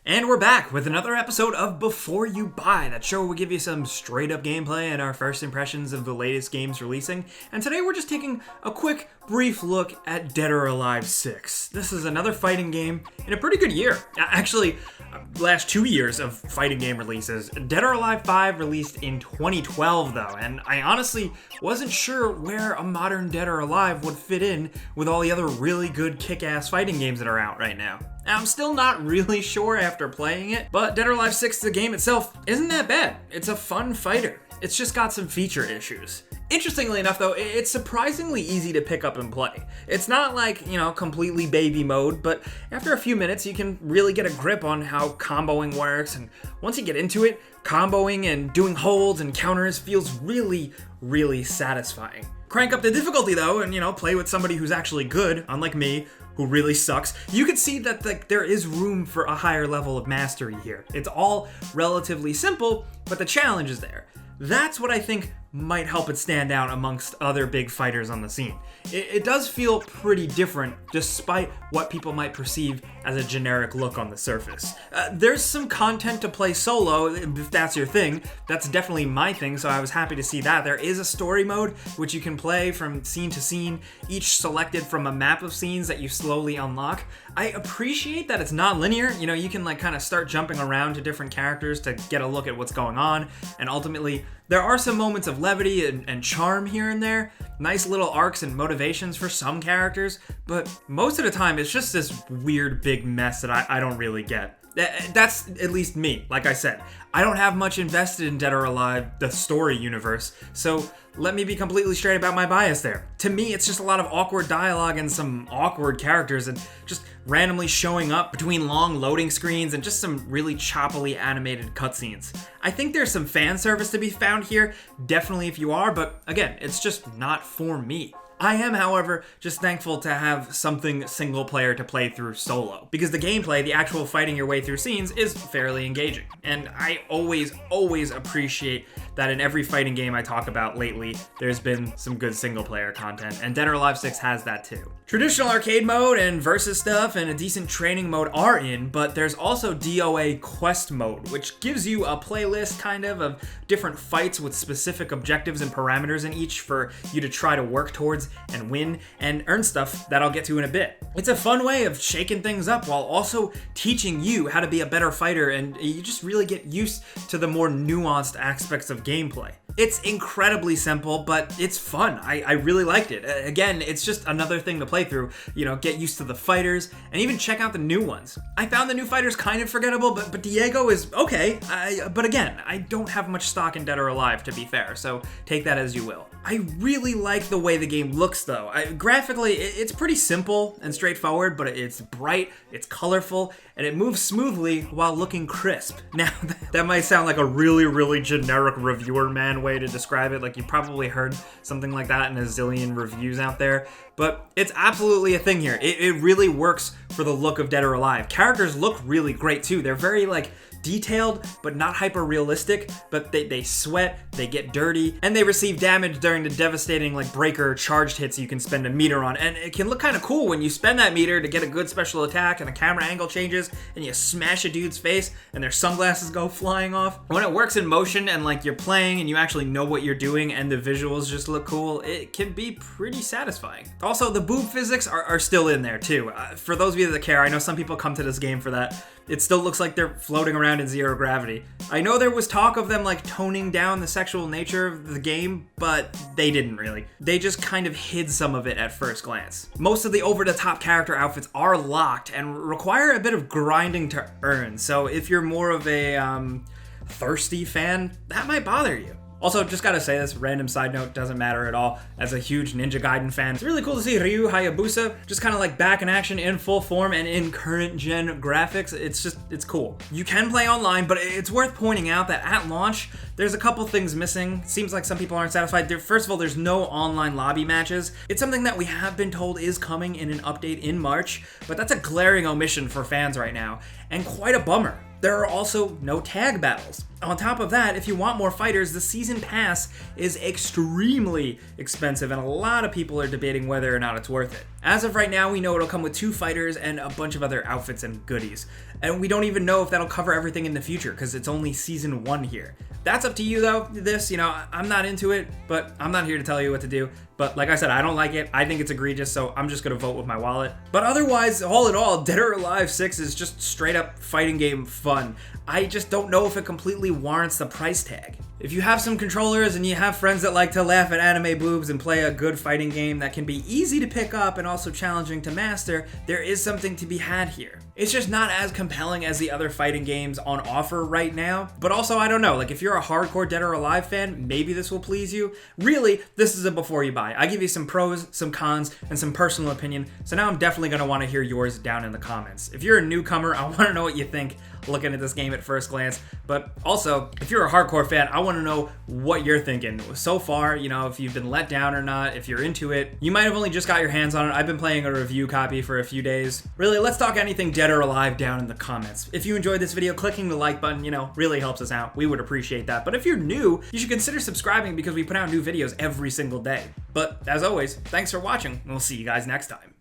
And we're back with another episode of Before You Buy. That show will give you some straight up gameplay and our first impressions of the latest games releasing. And today we're just taking a quick, brief look at Dead or Alive 6. This is another fighting game in a pretty good year. Actually, last 2 years of fighting game releases. Dead or Alive 5 released in 2012 though, and I honestly wasn't sure where a modern Dead or Alive would fit in with all the other really good kick-ass fighting games that are out right now. I'm still not really sure after playing it, but Dead or Alive 6, the game itself, isn't that bad. It's a fun fighter. It's just got some feature issues. Interestingly enough though, it's surprisingly easy to pick up and play. It's not like, completely baby mode, but after a few minutes you can really get a grip on how comboing works, and once you get into it, comboing and doing holds and counters feels really, really satisfying. Crank up the difficulty though, and play with somebody who's actually good, unlike me, who really sucks. You can see that there is room for a higher level of mastery here. It's all relatively simple, but the challenge is there. That's what I think might help it stand out amongst other big fighters on the scene. It does feel pretty different, despite what people might perceive as a generic look on the surface. There's some content to play solo, if that's your thing. That's definitely my thing, so I was happy to see that. There is a story mode, which you can play from scene to scene, each selected from a map of scenes that you slowly unlock. I appreciate that it's not linear. You can kind of start jumping around to different characters to get a look at what's going on, and ultimately, there are some moments of levity and charm here and there, nice little arcs and motivations for some characters, but most of the time it's just this weird big mess that I don't really get. That's at least me. Like I said, I don't have much invested in Dead or Alive, the story universe, so let me be completely straight about my bias there. To me, it's just a lot of awkward dialogue and some awkward characters and just randomly showing up between long loading screens and just some really choppily animated cutscenes. I think there's some fan service to be found here, definitely if you are, but again, it's just not for me. I am, however, just thankful to have something single player to play through solo, because the gameplay, the actual fighting your way through scenes, is fairly engaging. And I always appreciate that in every fighting game I talk about lately, there's been some good single player content, and Dead or Alive 6 has that too. Traditional arcade mode and versus stuff and a decent training mode are in, but there's also DOA quest mode, which gives you a playlist of different fights with specific objectives and parameters in each for you to try to work towards and win and earn stuff that I'll get to in a bit. It's a fun way of shaking things up while also teaching you how to be a better fighter, and you just really get used to the more nuanced aspects of gameplay. It's incredibly simple, but it's fun. I really liked it. Again, it's just another thing to play through, get used to the fighters and even check out the new ones. I found the new fighters kind of forgettable, but Diego is okay. But again, I don't have much stock in Dead or Alive, to be fair, so take that as you will. I really like the way the game looks though. Graphically, it's pretty simple and straightforward, but it's bright, it's colorful, and it moves smoothly while looking crisp. Now, that might sound like a really, really generic reviewer man way to describe it, like you probably heard something like that in a zillion reviews out there, but it's absolutely a thing here. It really works for the look of Dead or Alive. Characters look really great too. They're very detailed, but not hyper realistic, but they sweat, they get dirty, and they receive damage during the devastating breaker charged hits you can spend a meter on, and it can look kind of cool when you spend that meter to get a good special attack and the camera angle changes and you smash a dude's face and their sunglasses go flying off. When it works in motion and you're playing and you actually know what you're doing and the visuals just look cool, it can be pretty satisfying. Also, the boob physics are still in there too. For those of you that care, I know some people come to this game for that. It still looks like they're floating around in zero gravity. I know there was talk of them toning down the sexual nature of the game, but they didn't really. They just kind of hid some of it at first glance. Most of the over-the-top character outfits are locked and require a bit of grinding to earn, so if you're more of a thirsty fan, that might bother you. Also, just gotta say this, random side note, doesn't matter at all. As a huge Ninja Gaiden fan, it's really cool to see Ryu Hayabusa just kind of back in action in full form and in current gen graphics. It's cool. You can play online, but it's worth pointing out that at launch, there's a couple things missing. Seems like some people aren't satisfied. First of all, there's no online lobby matches. It's something that we have been told is coming in an update in March, but that's a glaring omission for fans right now, and quite a bummer. There are also no tag battles. On top of that, if you want more fighters, the season pass is extremely expensive, and a lot of people are debating whether or not it's worth it. As of right now, we know it'll come with 2 fighters and a bunch of other outfits and goodies. And we don't even know if that'll cover everything in the future, because it's only season 1 here. That's up to you though, I'm not into it, but I'm not here to tell you what to do. But like I said, I don't like it. I think it's egregious, so I'm just gonna vote with my wallet. But otherwise, all in all, Dead or Alive 6 is just straight up fighting game fun. I just don't know if it completely warrants the price tag. If you have some controllers and you have friends that like to laugh at anime boobs and play a good fighting game that can be easy to pick up and also challenging to master, there is something to be had here. It's just not as compelling as the other fighting games on offer right now, but also I don't know, like if you're a hardcore Dead or Alive fan, maybe this will please you. Really, this is a before you buy. I give you some pros, some cons, and some personal opinion, so now I'm definitely going to want to hear yours down in the comments. If you're a newcomer, I want to know what you think looking at this game at first glance, but also, if you're a hardcore fan, I want to know what you're thinking. So far, if you've been let down or not, if you're into it. You might have only just got your hands on it. I've been playing a review copy for a few days. Really, let's talk anything Dead or Alive down in the comments. If you enjoyed this video, clicking the like button, really helps us out. We would appreciate that. But if you're new, you should consider subscribing because we put out new videos every single day. But as always, thanks for watching, and we'll see you guys next time.